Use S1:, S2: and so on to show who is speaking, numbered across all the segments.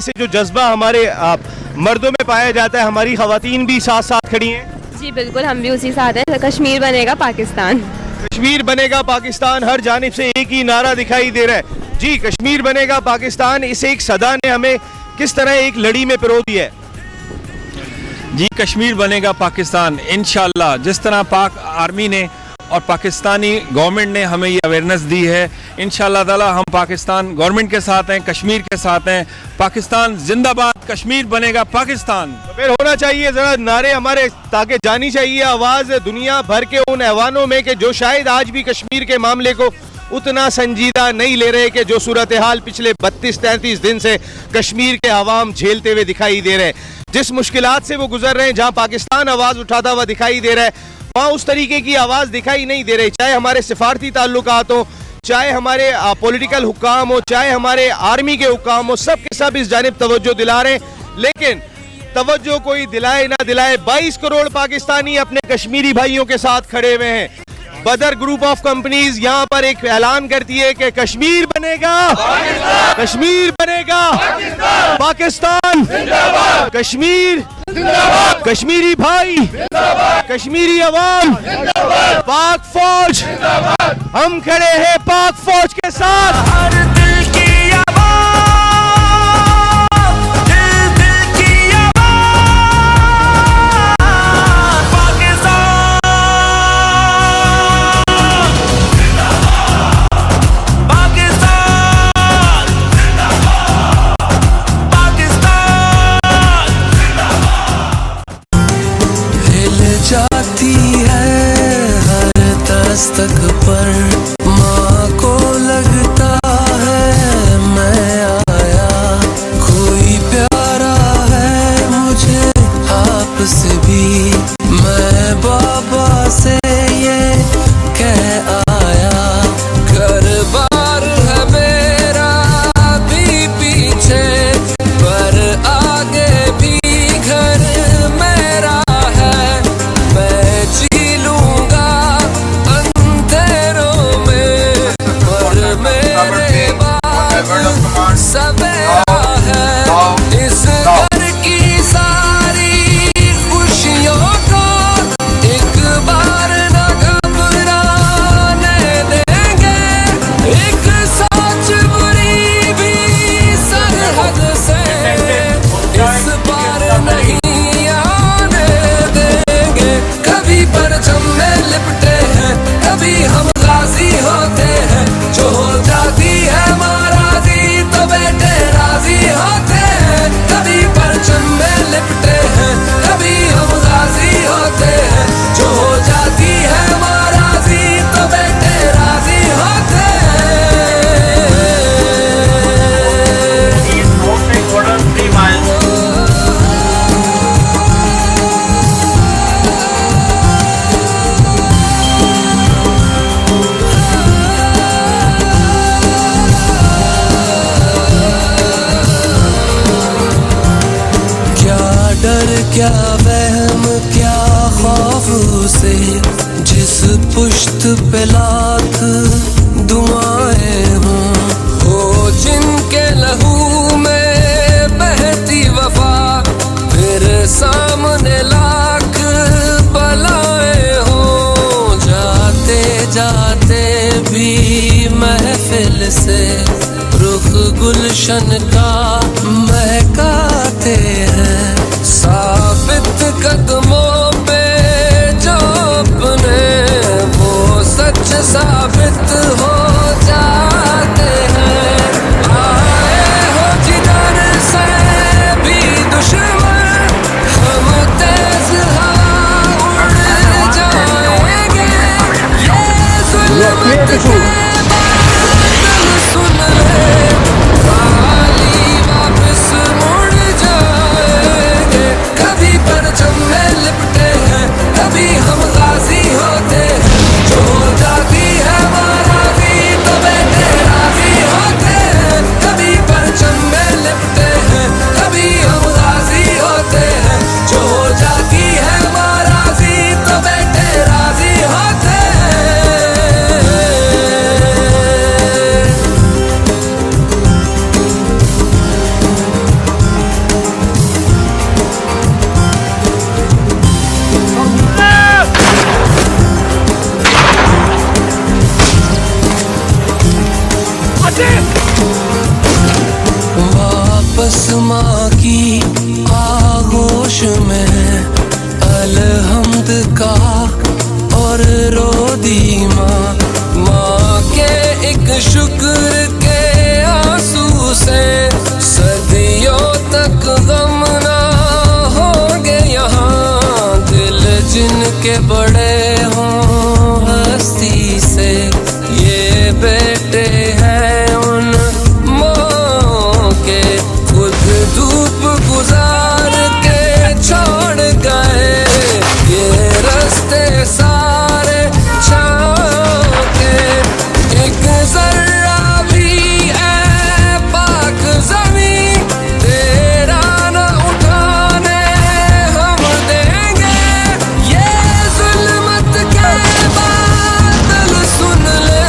S1: से जो जज्बा हमारे मर्दों में पाया जाता है, हमारी खवातीन भी साथ साथ खड़ी हैं।
S2: जी बिल्कुल, हम भी उसी साथ हैं। कश्मीर बनेगा पाकिस्तान,
S1: कश्मीर बनेगा पाकिस्तान, हर जानिब से एक ही नारा दिखाई दे रहा है। जी, कश्मीर बनेगा पाकिस्तान, इस एक सदा ने हमें किस तरह एक लड़ी में पिरो दिया है।
S3: जी, कश्मीर बनेगा पाकिस्तान इंशाल्लाह। जिस तरह पाक आर्मी ने और पाकिस्तानी गवर्नमेंट ने हमें ये अवेयरनेस दी है, इंशाल्लाह ताला हम पाकिस्तान गवर्नमेंट के साथ हैं, कश्मीर के साथ हैं। पाकिस्तान जिंदाबाद, कश्मीर बनेगा पाकिस्तान।
S1: तो फिर होना चाहिए जरा नारे हमारे, ताकि जानी चाहिए आवाज़ दुनिया भर के उन ऐवानों में कि जो शायद आज भी कश्मीर के मामले को उतना संजीदा नहीं ले रहे, कि जो सूरत हाल पिछले 32-33 दिन से कश्मीर के अवाम झेलते हुए दिखाई दे रहे हैं, जिस मुश्किलात से वो गुजर रहे हैं। जहां पाकिस्तान आवाज़ उठाता हुआ दिखाई दे रहा है, वहाँ उस तरीके की आवाज़ दिखाई नहीं दे रही। चाहे हमारे सिफारती ताल्लुकात हो, चाहे हमारे पॉलिटिकल हुक्काम हो, चाहे हमारे आर्मी के हुक्काम हो, सब के सब इस जानिब तवज्जो दिला रहे हैं। लेकिन तवज्जो कोई दिलाए ना दिलाए, 22 करोड़ पाकिस्तानी अपने कश्मीरी भाइयों के साथ खड़े हुए हैं। बदर ग्रुप ऑफ कंपनीज यहाँ पर एक ऐलान करती है कि कश्मीर बनेगा, कश्मीर बनेगा पाकिस्तान, कश्मीर, कश्मीरी भाई, कश्मीरी अवाम, पाक फौज, हम खड़े हैं पाक फौज के साथ। हर दिल की
S4: जाती है हर दस्तक पर, माँ को लगता है मैं आया, कोई प्यारा है मुझे आपसे भी, मैं बाबा से ये कह आया, घर बार है मेरा भी पीछे, पर आगे भी घर मेरा है, मैं जी लूंगा अंधेरों में, पर मेरे बाद सवेरा है। इस घर की सारी खुशियों को एक बार न घबराने देंगे, एक सोच बुरी भी सरहद से इस बार नहीं आने देंगे। कभी परचम में लिपटे हैं, कभी हम गाजी होते हैं, जो हो जाती है महाराजी तो बेटे राजी होते हैं। कभी परचम में लिपटे हैं, कभी हम गाजी होते हैं, जो हो जाती है महाराजी तो बेटे राजी होते हैं। डर क्या वहम क्या खौफ से, जिस पुश्त पे लाख दुआएं हों, हो जिनके लहू में बहती वफा, फिर सामने लाख बलाएं हों, जाते जाते भी महफिल से रुख गुलशन का महकाते हैं, साबित कदमों पे जो अपने वो सच सा की आगोश में है अलहम्द का और रो दी माँ। माँ के एक शुक्र के आंसू से सदियों तक गम ना होंगे यहाँ। दिल जिनके बड़े हों हस्ती से ये बेटे हैं उन माँ के। खुद धूप गुजार के छोड़ गए ये रास्ते सारे छाँव के। एक जर्रा भी ऐ पाक ज़मीं तेरा न उठाने हम देंगे। ये जुल्मत के बादल सुन ले।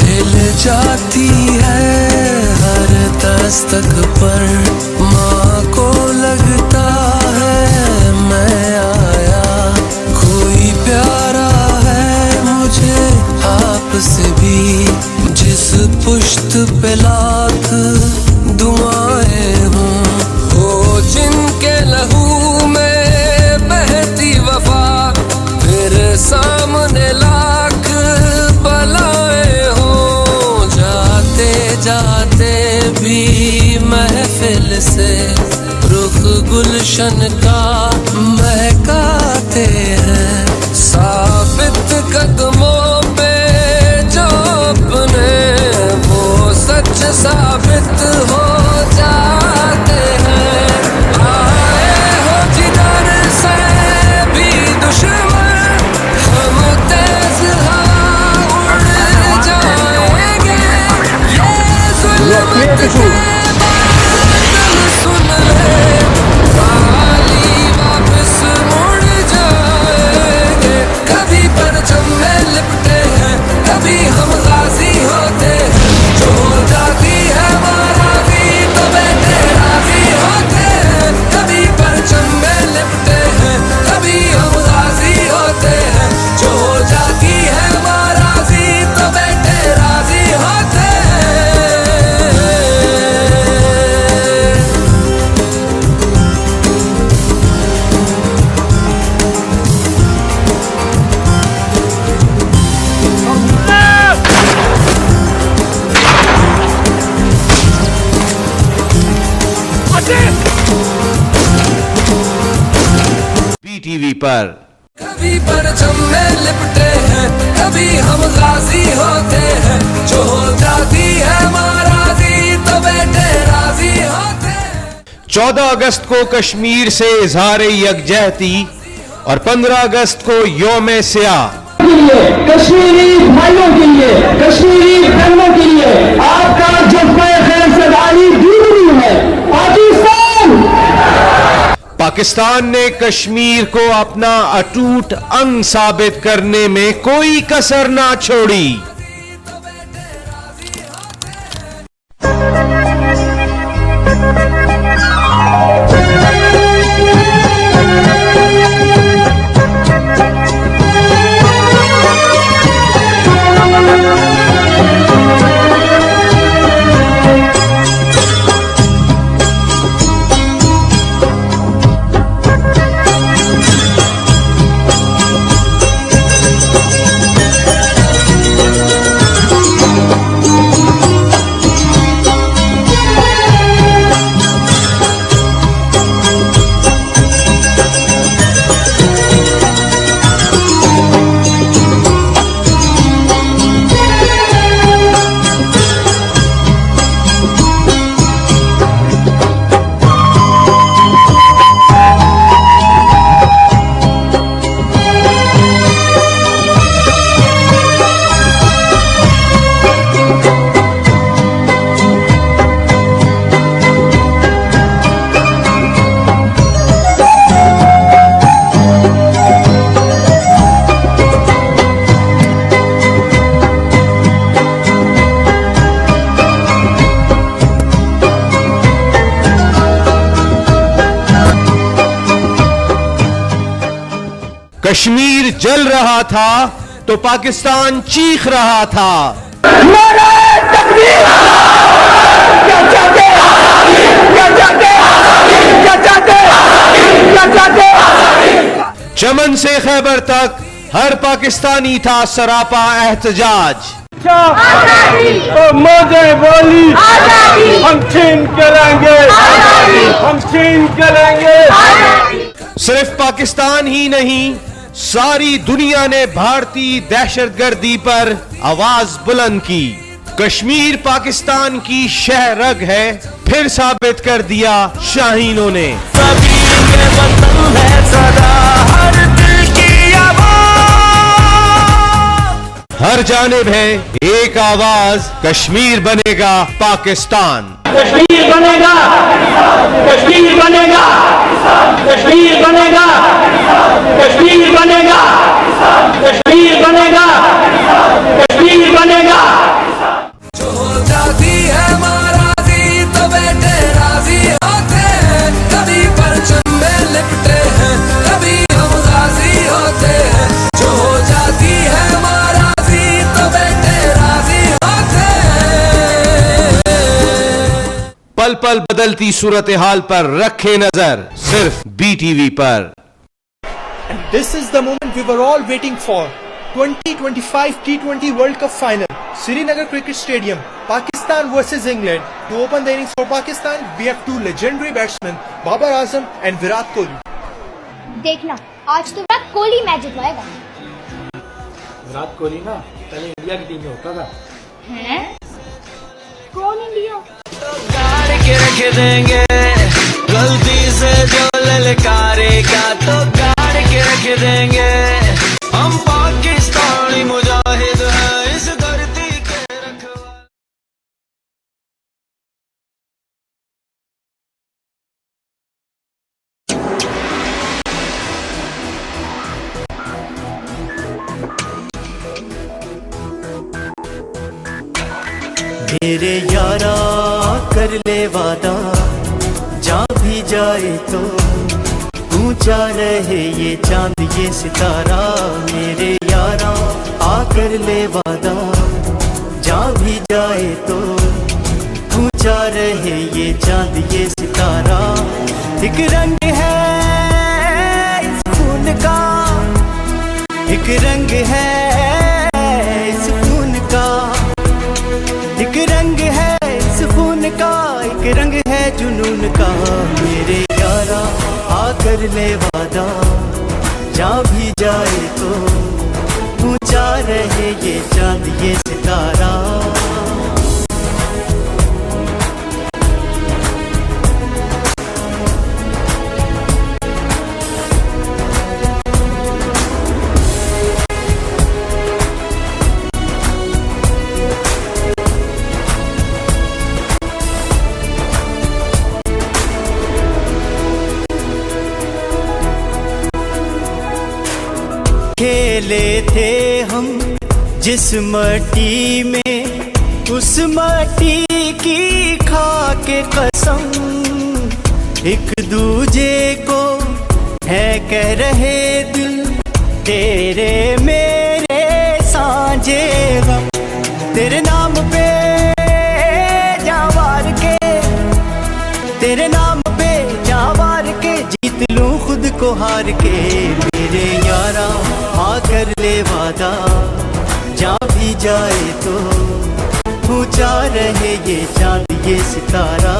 S4: हिल जाती है हर दस्तक पर माँ को लगता है मैं आया। कोई प्यारा है मुझे आपसे भी जिस पुश्त पे लाख दुआएं हों। हो जिनके लहू में बहती वफा फिर सामने लाख बलाएं हो। जाते जाते भी महफिल से रुख गुलशन का महकाते हैं। साबित कदमों पे जो अपने वो सच साबित हो जाते हैं। आए हो जिधर से भी दुश्मन हम तेज हवा उड़ जाएंगे। ये जुल्मत के बादल सुन ले। खाली वापस मुड़ जाएंगे। कभी परचम में लिपटे हैं कभी हम गाजी होते हैं। जो जाती है माराजी तो बेटे राजी होते हैं। कभी परचम में लिपटे हैं कभी हम गाजी होते हैं। जो जाती है माराजी तो बेटे राजी होते हैं।
S1: PTV पर
S4: कभी परचम में लिपटे हैं कभी हम गाजी होते हैं। जो जाती है माराजी तो बेटे राजी होते हैं।
S1: 14 अगस्त को कश्मीर से इजहार यकजहती और 15 अगस्त को यौम स्याह।
S5: के लिए, कश्मीरी भाइयों के लिए, कश्मीरी बहनों के लिए आपका जज्बा खैर सदाई जरूरी है।
S1: पाकिस्तान ने कश्मीर को अपना अटूट अंग साबित करने में कोई कसर ना छोड़ी। कश्मीर जल रहा था तो पाकिस्तान चीख रहा था। चमन से खैबर तक हर पाकिस्तानी था सरापा एहतजाज।
S5: मुझे बोली हम छीन के लेंगे, हम छीन के लेंगे।
S1: सिर्फ पाकिस्तान ही नहीं, सारी दुनिया ने भारतीय दहशतगर्दी पर आवाज बुलंद की। कश्मीर पाकिस्तान की शहरग है, फिर साबित कर दिया शाहीनों ने।
S6: सभी के वतन है सदा हर दिल की आवाज।
S1: हर जानिब है एक आवाज, कश्मीर बनेगा पाकिस्तान।
S5: कश्मीर बनेगा, कश्मीर बनेगा, कश्मीर बनेगा, कश्मीर बनेगा, कश्मीर बनेगा, कश्मीर बनेगा।
S4: जो हो जाती है महाराजी तो बेटे राजी होते हैं। कभी परचम में लिपटे हैं, कभी हम गाजी होते हैं। जो हो जाती है महाराजी तो बेटे राजी होते हैं।
S1: पल पल बदलती सूरत हाल पर रखे नजर सिर्फ BTV पर।
S7: This is the moment we were all waiting for. 2025 T20 World Cup Final, Srinagar Cricket Stadium, Pakistan versus England. To open the innings for Pakistan, we have two legendary batsmen, Babar Azam and Virat Kohli.
S8: देखना आज तो Virat Kohli match जितवाएगा।
S7: Virat Kohli ना पहले India की team में होता था।
S8: हैं? कौन इंडिया?
S6: गाड़ के रख देंगे गलती से जो ललकारेगा तो गाड़ के रख देंगे। हम पाकिस्तानी मुजाहिद हैं इस धरती के रखवाले।
S9: मेरे यारा कर ले वादा, जहाँ भी जाए तो ऊंचा रहे ये चांद ये सितारा। मेरे यारा आकर ले वादा, जहाँ भी जाए तो ऊंचा रहे ये चांद ये सितारा। एक रंग है इस खून का, एक रंग है इस खून का, एक रंग है इस खून का, एक रंग है जुनून का। मेरे यारा आकर ले वादा, जहाँ भी जाए तो ऊंचा रहे ये चांद ये सितारा। खेले थे हम जिस मट्टी में, उस मट्टी की खा के कसम। एक दूजे को है कह रहे दिल, तेरे मेरे सांझे गम। तेरे नाम पे जावार के, तेरे नाम पे जावार के, जीत लूं खुद को हार के। मेरे यारा आकर ले वादा, जहाँ भी जाए तो ऊंचा रहे ये चांद ये सितारा।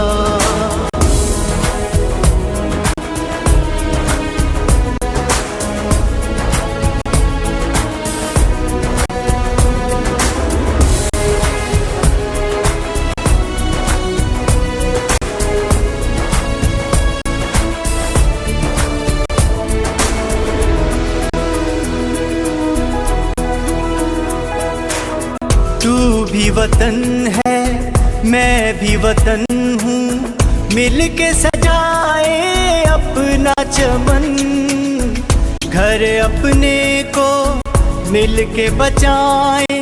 S9: तू भी वतन है मैं भी वतन हूँ, मिल के सजाए अपना चमन। घर अपने को मिल के बचाए,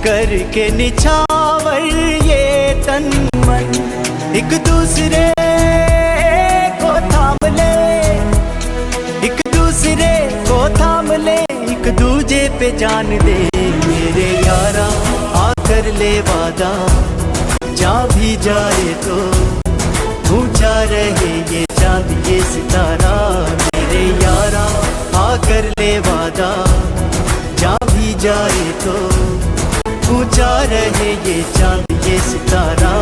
S9: करके निछावर ये तन मन। एक दूसरे को थाम ले, एक दूसरे को थाम पे जान दे मेरे यारा, आकर ले वादा, जहाँ भी जाए तो ऊंचा रहे ये चांद ये सितारा। मेरे यारा आकर ले वादा, जहाँ भी जाए तो ऊंचा रहे ये चांद ये सितारा।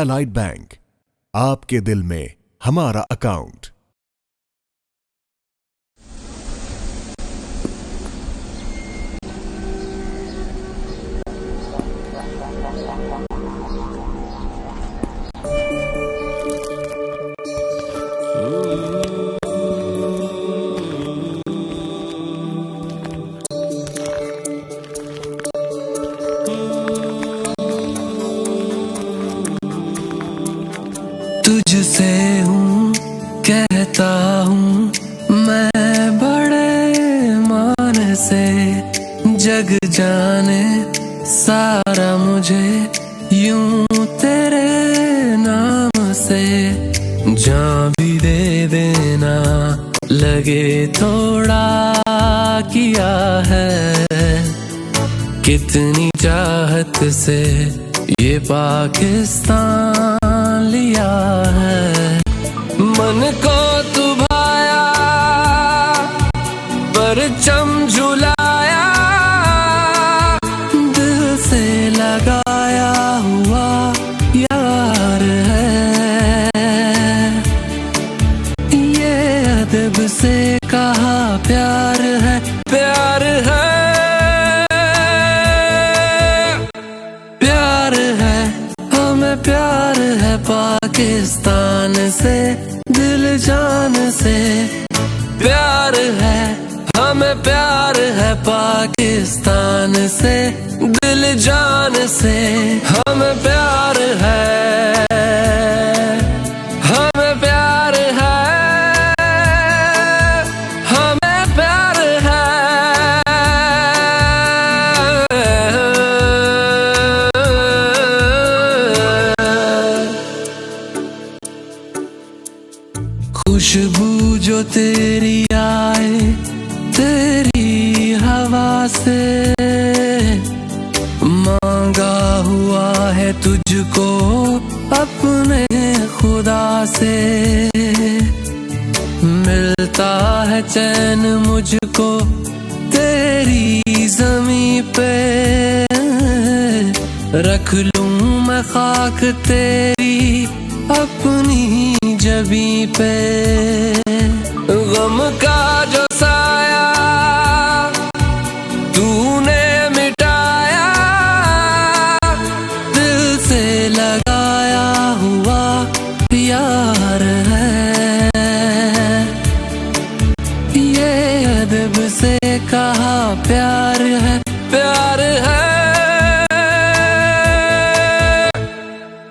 S10: एलाइड बैंक, आपके दिल में हमारा अकाउंट।
S4: तुझसे हूँ कहता हूँ मैं बड़े मान से, जग जाने सारा मुझे यूं तेरे नाम से। जान भी दे देना लगे थोड़ा किया है, कितनी चाहत से ये पाकिस्तान लिया है। मन को तू भाया परचम झुलाया, दिल से लगाया हुआ यार है। ये अदब से कहा प्यार है, प्यार है, प्यार है, हमें प्यार है पाकिस्तान से, दिल जान से। प्यार है, हमें प्यार है पाकिस्तान से, दिल जान से। हमें प्यार है, हमें प्यार है, हमें प्यार है। खुशबू जो तेरी आए तेरी हवा से, मांगा हुआ है तुझको अपने खुदा से। मिलता है चैन मुझको तेरी ज़मीं पे, रख लूं मैं खाक तेरी अपनी जबीं पे। गम का जो साया तूने मिटाया, दिल से लगाया हुआ यार है। ये अदब से कहा प्यार है, प्यार है,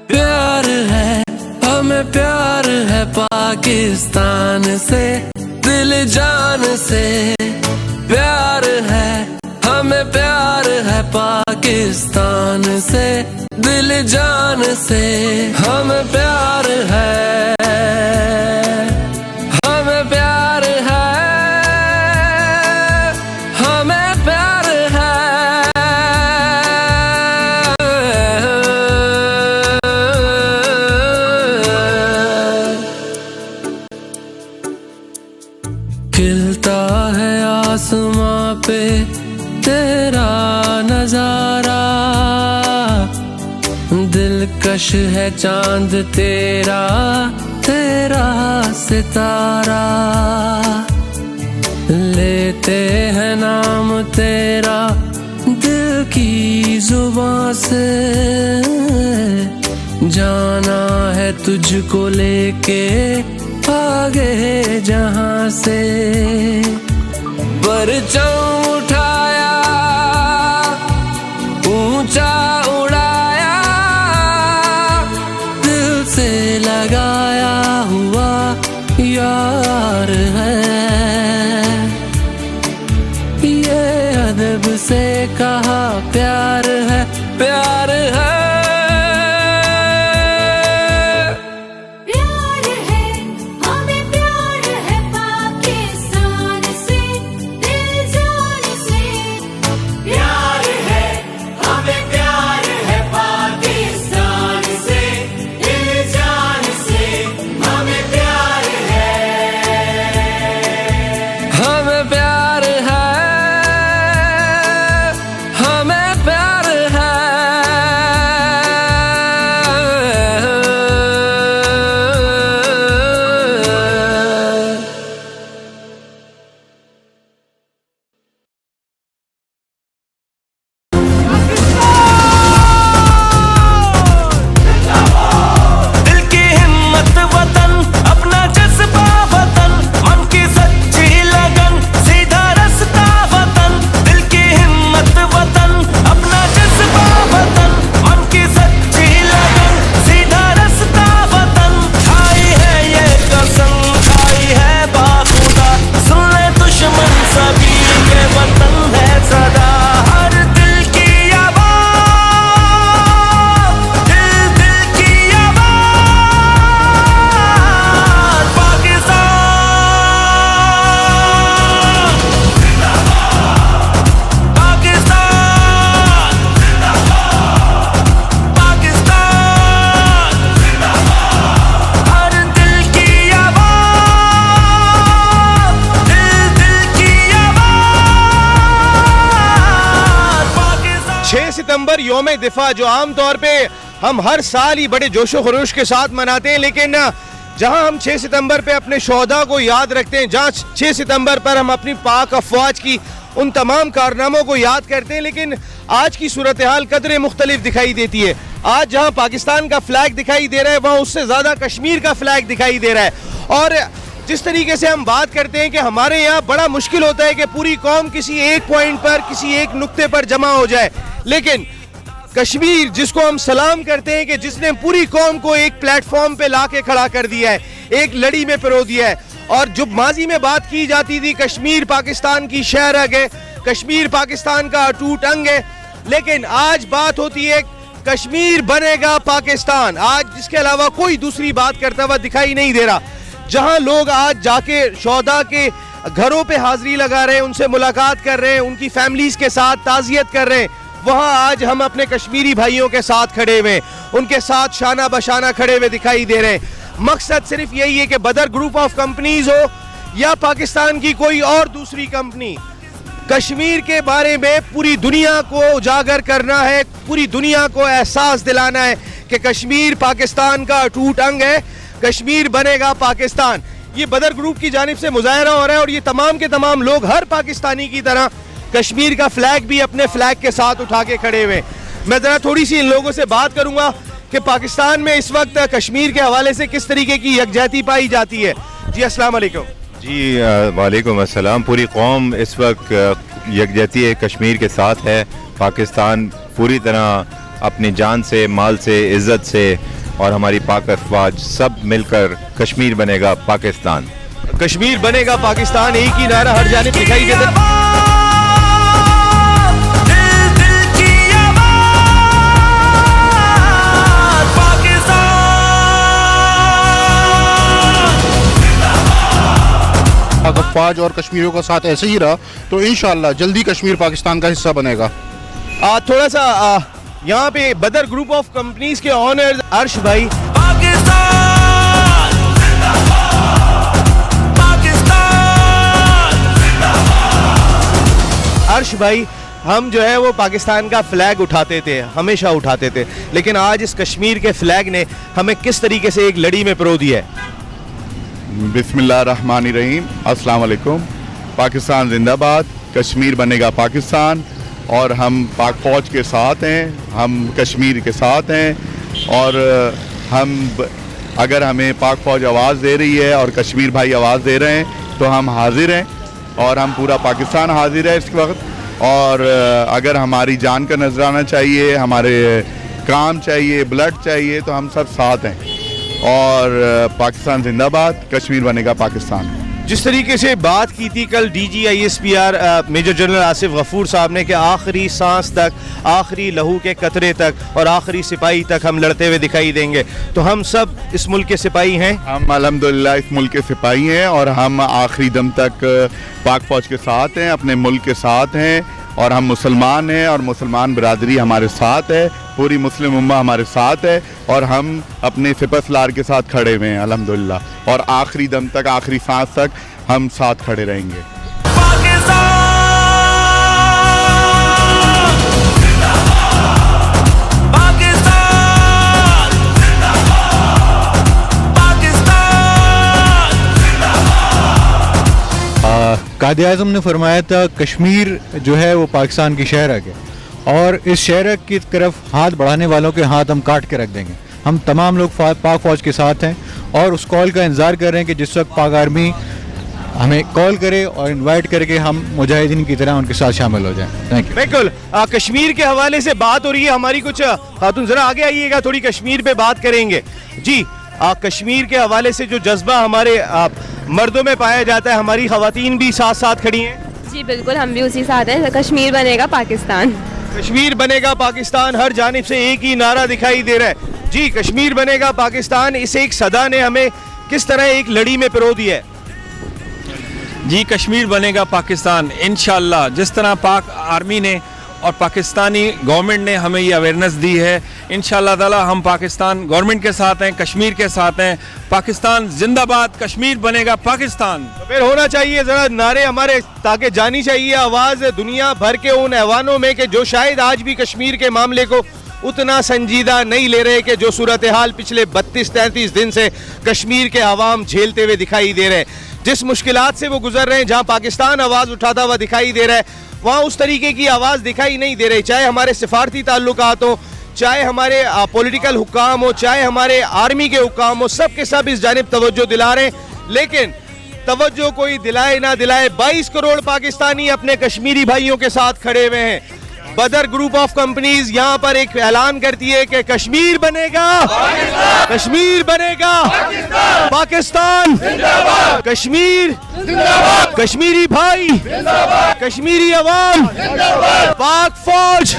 S4: प्यार है, हमें प्यार है पाकिस्तान से, दिल जान से। प्यार है, हमें प्यार है पाकिस्तान से, दिल जान से। हमें प्यार है, हमें प्यार है, हमें प्यार है। खिलता है आसमां पे तेरा नजारा, दिलकश है चांद तेरा, तेरा सितारा। लेते हैं नाम तेरा दिल की जुबां से, जाना है तुझको लेके आगे जहां से। परचम उठाया ऊंचा उड़ाया, दिल से लगाया हुआ यार है। ये अदब से कहा प्यार है, प्यार है,
S8: प्यार है, हमें प्यार है पाकिस्तान
S1: सितंबर यौम दिफा जो आम तौर पे हम हर साल ही बड़े जोशो खरोश के साथ मनाते हैं, लेकिन जहां हम 6 सितंबर पे अपने शोहदा को याद रखते हैं, जहां 6 सितंबर पर हम अपनी पाक अफवाज की उन तमाम कारनामों को याद करते हैं, लेकिन आज की सूरत हाल कदरे मुख्तलिफ दिखाई देती है। आज जहां पाकिस्तान का फ्लैग दिखाई दे रहा है वहां उससे ज़्यादा कश्मीर का फ्लैग दिखाई दे रहा है। और जिस तरीके से हम बात करते हैं कि हमारे यहाँ बड़ा मुश्किल होता है कि पूरी कौम किसी एक पॉइंट पर, किसी एक नुक्ते पर जमा हो जाए, लेकिन कश्मीर जिसको हम सलाम करते हैं कि जिसने पूरी कौम को एक प्लेटफॉर्म पे लाके खड़ा कर दिया है, एक लड़ी में पिरो दिया है। और जो माजी में बात की जाती थी कश्मीर पाकिस्तान की शहरग है, कश्मीर पाकिस्तान का अटूट अंग है, लेकिन आज बात होती है कश्मीर बनेगा पाकिस्तान। आज जिसके अलावा कोई दूसरी बात करता हुआ दिखाई नहीं दे रहा। जहां लोग आज जाके शोहदा के घरों पे हाजिरी लगा रहे हैं, उनसे मुलाकात कर रहे हैं, उनकी फैमिलीज के साथ ताज़ियत कर रहे हैं, वहां आज हम अपने कश्मीरी भाइयों के साथ खड़े हुए, उनके साथ शाना बशाना खड़े हुए दिखाई दे रहे हैं। मकसद सिर्फ यही है कि बदर ग्रुप ऑफ कंपनीज हो या पाकिस्तान की कोई और दूसरी कंपनी, कश्मीर के बारे में पूरी दुनिया को उजागर करना है, पूरी दुनिया को एहसास दिलाना है कि कश्मीर पाकिस्तान का अटूट अंग है, कश्मीर बनेगा पाकिस्तान। ये बदर ग्रुप की जानिब से मुजाहरा हो रहा है और ये तमाम के तमाम लोग हर पाकिस्तानी की तरह कश्मीर का फ्लैग भी अपने फ्लैग के साथ उठा के खड़े हुए। मैं ज़रा थोड़ी सी इन लोगों से बात करूंगा कि पाकिस्तान में इस वक्त कश्मीर के हवाले से किस तरीके की यकजहती पाई जाती है। जी अस्सलाम वालेकुम।
S11: जी वालेकुम अस्सलाम। पूरी कौम इस वक्त यकजहती है, कश्मीर के साथ है। पाकिस्तान पूरी तरह अपनी जान से, माल से, इज़्ज़त से और हमारी पाक अफवाज सब मिलकर कश्मीर बनेगा पाकिस्तान।
S1: कश्मीर बनेगा पाकिस्तान एक ही नारा हर जानिब दिखाई देता है।
S12: अफवाज और कश्मीरियों का साथ ऐसे ही रहा तो इंशाअल्लाह जल्दी कश्मीर पाकिस्तान का हिस्सा बनेगा।
S1: थोड़ा सा यहाँ पे बदर ग्रुप ऑफ कंपनीज के ऑनर अर्श भाई, अर्श भाई, हम जो है वो पाकिस्तान का फ्लैग उठाते थे, हमेशा उठाते थे, लेकिन आज इस कश्मीर के फ्लैग ने हमें किस तरीके से एक लड़ी में पिरो दिया है।
S12: बिस्मिल्लाहिर्रहमानिर्रहीम, अस्सलाम वालेकुम। पाकिस्तान जिंदाबाद, कश्मीर बनेगा पाकिस्तान और हम पाक फ़ौज के साथ हैं, हम कश्मीर के साथ हैं और अगर हमें पाक फ़ौज आवाज़ दे रही है और कश्मीर भाई आवाज़ दे रहे हैं तो हम हाजिर हैं और हम पूरा पाकिस्तान हाजिर है इस वक्त। और अगर हमारी जान का नजराना चाहिए, हमारे काम चाहिए, ब्लड चाहिए तो हम सब साथ हैं और पाकिस्तान जिंदाबाद, कश्मीर बनेगा पाकिस्तान।
S1: जिस तरीके से बात की थी कल DGISPR major general Asif Ghafoor साहब ने कि आखिरी सांस तक, आखिरी लहू के कतरे तक और आखिरी सिपाही तक हम लड़ते हुए दिखाई देंगे, तो हम सब इस मुल्क के सिपाही हैं।
S12: हम अल्हम्दुलिल्लाह इस मुल्क के सिपाही हैं और हम आखिरी दम तक पाक फ़ौज के साथ हैं, अपने मुल्क के साथ हैं और हम मुसलमान हैं और मुसलमान बरादरी हमारे साथ है, पूरी मुस्लिम उम्मा हमारे साथ है और हम अपने सिपहसालार के साथ खड़े हुए हैं अल्हम्दुलिल्लाह और आखिरी दम तक, आखिरी सांस तक हम साथ खड़े रहेंगे।
S13: कायदे आज़म ने फरमाया था कश्मीर जो है वो पाकिस्तान की शहरग है और इस शहरग की तरफ हाथ बढ़ाने वालों के हाथ हम काट के रख देंगे। हम तमाम लोग पाक फ़ौज के साथ हैं और उस कॉल का इंतज़ार कर रहे हैं कि जिस वक्त पाक आर्मी हमें कॉल करे और इनवाइट करके हम मुजाहिदीन की तरह उनके साथ शामिल हो जाएं। Thank you.
S1: बिल्कुल, कश्मीर के हवाले से बात हो रही है हमारी, कुछ खातून जरा आगे आइएगा, थोड़ी कश्मीर पे बात करेंगे। जी, कश्मीर के हवाले से जो जज्बा हमारे मर्दों में पाया जाता है, हमारी खवातीन भी साथ साथ खड़ी हैं।
S2: जी बिल्कुल, हम भी उसी साथ हैं। कश्मीर बनेगा पाकिस्तान,
S1: कश्मीर बनेगा पाकिस्तान, हर जानिब से एक ही नारा दिखाई दे रहा है। जी, कश्मीर बनेगा पाकिस्तान, इस एक सदा ने हमें किस तरह एक लड़ी में पिरो दिया है।
S3: जी, कश्मीर बनेगा पाकिस्तान इंशाअल्लाह। जिस तरह पाक आर्मी ने और पाकिस्तानी गवर्नमेंट ने हमें ये अवेयरनेस दी है। इंशाल्लाह ताला हम पाकिस्तान गवर्नमेंट के साथ हैं, कश्मीर के साथ हैं। पाकिस्तान जिंदाबाद, कश्मीर बनेगा पाकिस्तान।
S1: तो फिर होना चाहिए जरा नारे हमारे, ताकि जानी चाहिए आवाज दुनिया भर के उन ऐवानों में कि जो शायद आज भी कश्मीर के मामले को उतना संजीदा नहीं ले रहे कि जो सूरत हाल पिछले 32-33 दिन से कश्मीर के अवाम झेलते हुए दिखाई दे रहे हैं। जिस मुश्किलात से वो गुजर रहे हैं, जहां पाकिस्तान आवाज उठाता हुआ दिखाई दे रहा है, वहां उस तरीके की आवाज दिखाई नहीं दे रही। चाहे हमारे सिफारती ताल्लुकात हो, चाहे हमारे पॉलिटिकल हुक्काम हो, चाहे हमारे आर्मी के हुक्काम हो, सब के सब इस जानिब तवज्जो दिला रहे हैं। लेकिन तवज्जो कोई दिलाए ना दिलाए, 22 करोड़ पाकिस्तानी अपने कश्मीरी भाइयों के साथ खड़े हुए हैं। बदर ग्रुप ऑफ कंपनीज यहाँ पर एक ऐलान करती है कि कश्मीर बनेगा, कश्मीर बनेगा पाकिस्तान, कश्मीर, कश्मीरी भाई, कश्मीरी अवाम, पाक फौज,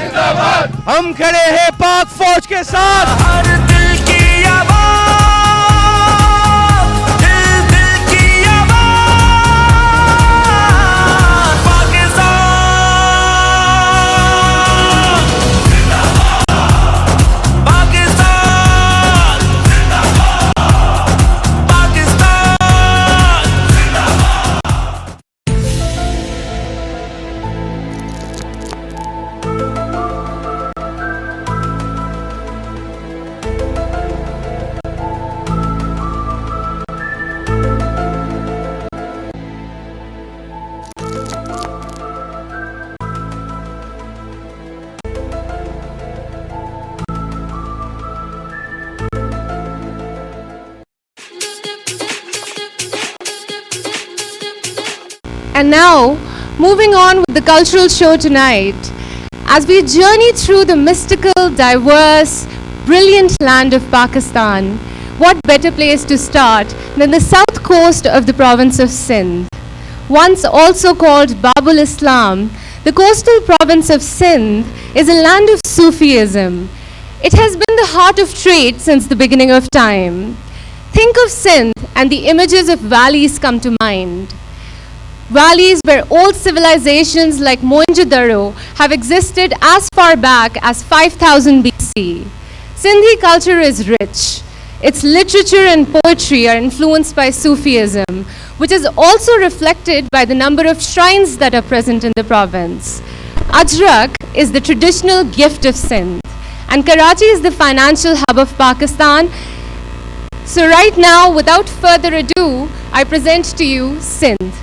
S1: हम खड़े हैं पाक फौज के साथ।
S6: हर दिल की आवाज, दिल दिल की आवाज, Pakistan, Pakistan, Pakistan.
S2: And now, moving on with the cultural show tonight, as we journey through the mystical, diverse, brilliant land of Pakistan, what better place to start than the south coast of the province of Sindh. Once also called Babul Islam, the coastal province of Sindh is a land of Sufism. It has been the heart of trade since the beginning of time. Think of Sindh and the images of valleys come to mind. Valleys where old civilizations like Mohenjo-daro have existed as far back as 5000 BC. Sindhi culture is rich. Its literature and poetry are influenced by Sufism, which is also reflected by the number of shrines that are present in the province. Ajrak is the traditional gift of Sindh, and Karachi is the financial hub of Pakistan. So right now, without further ado, I present to you Sindh.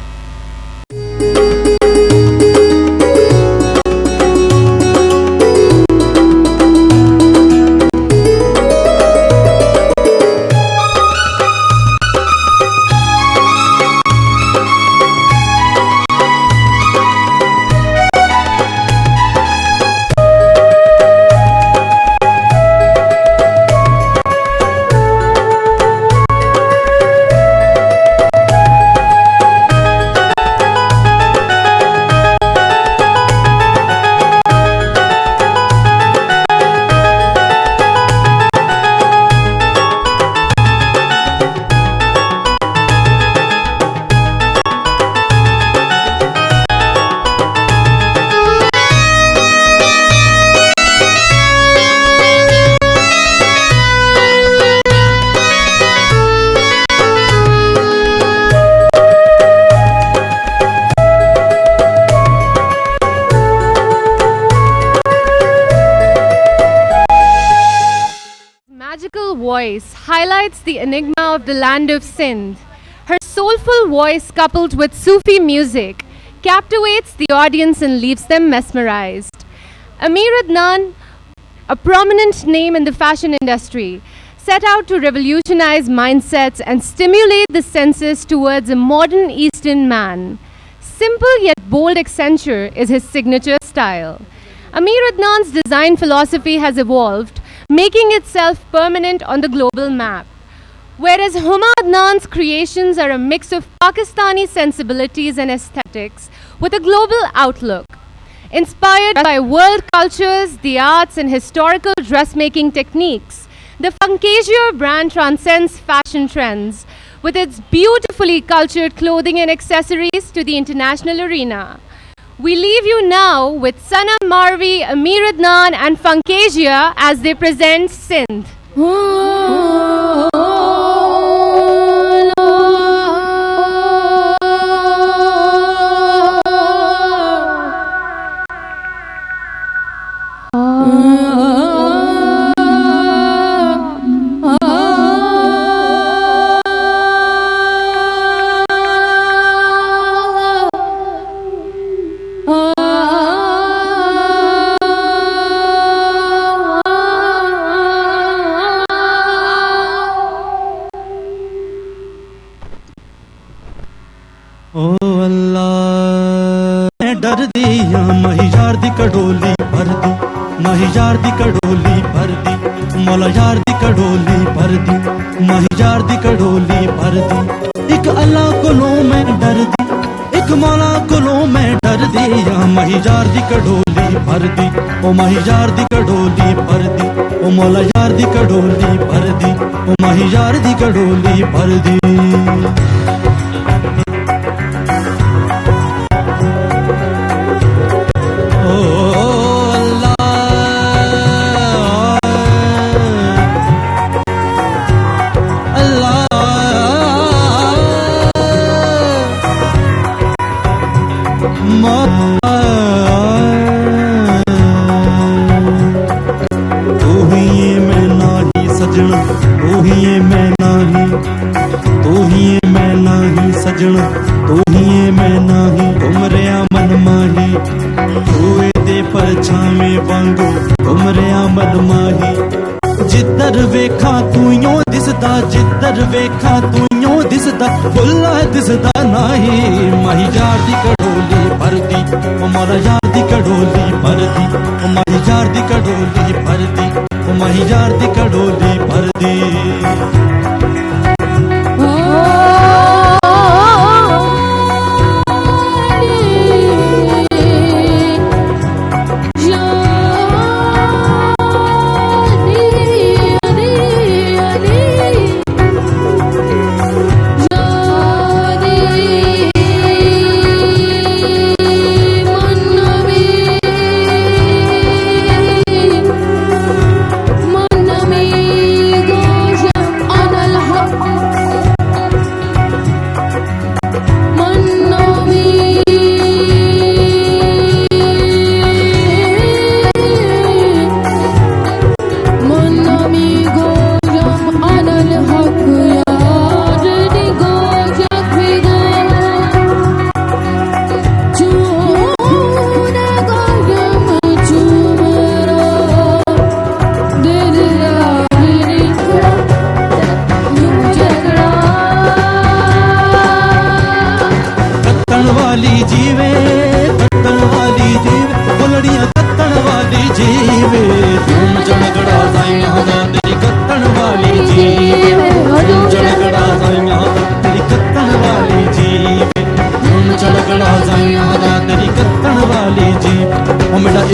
S2: Voice highlights the enigma of the land of Sindh. Her soulful voice, coupled with Sufi music, captivates the audience and leaves them mesmerized. Amir Adnan, a prominent name in the fashion industry, set out to revolutionize mindsets and stimulate the senses towards a modern Eastern man. Simple yet bold accenture is his signature style. Amir Adnan's design philosophy has evolved, making itself permanent on the global map. Whereas Huma Adnan's creations are a mix of Pakistani sensibilities and aesthetics with a global outlook. Inspired by world cultures, the arts and historical dressmaking techniques, the Funkasior brand transcends fashion trends with its beautifully cultured clothing and accessories to the international arena. We leave you now with Sanam Marvi, Amir Adnan and Funkasia as they present Sindh.
S14: डर दिया महिजार दी कड़ोली भर दी महिजार दी कड़ोली भर दी मौला यार दी कड़ोली भर दी महिजार दी कड़ोली भर दी एक अल्लाह कोलों मैं डर दी एक मौला कोलों मैं डर दिया महिजार दी कड़ोली भर दी ओ महिजार दी कड़ोली भर दी ओ मौला यार दी कड़ोली भर दी ओ महिजार दी कड़ोली भर दी जिधर वेखा तू यो दिसदा जिधर वेखा तू यो दिसदा बुल्ला दिसदा नाही महिजार दी कड़ोली भर दी ओ मौला यार दी कड़ोली भर दी ओ महिजार दी कड़ोली भर दी ओ महिजार दी कड़ोली भर दी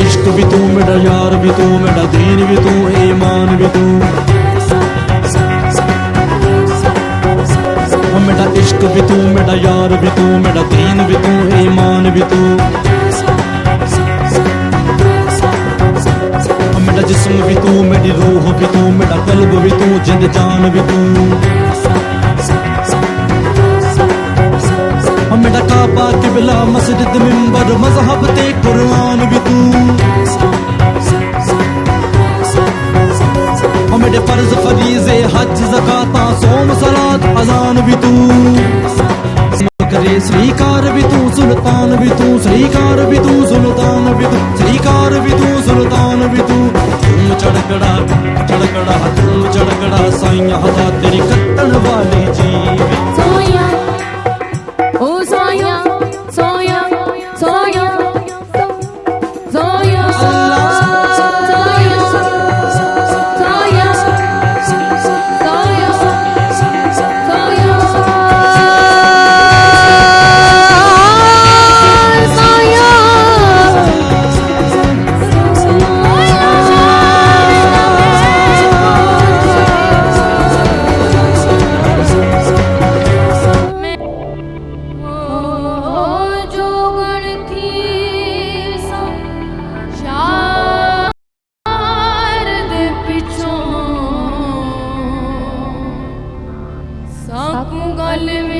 S14: इश्क भी तू मेरा यार भी तू मेरा दीन भी तू ईमान भी तू मेरा इश्क भी तू मेरा यार भी तू मेरा दीन भी तू ईमान भी तू मेरा जिस्म भी तू मेरी रूह भी तू मेरा कल्ब भी तू जिंद जान भी तू मेरा काबा किबला मस्जिद मिंबर मजहब ते कुरान भी तू मेरे फर्ज फरीज़े हज ज़काता सोम सलात अज़ान भी तू करे श्रीकार भी तू सुल्तान भी तू श्रीकार भी तू सुल्तान भी तू श्रीकार भी तू सुल्तान भी तू तुम चढ़कड़ा तुम चढ़कड़ा साइया हवा तेरी कत्तन वाली जीव
S2: सोया ओ सोया सोया सोया सोया मौल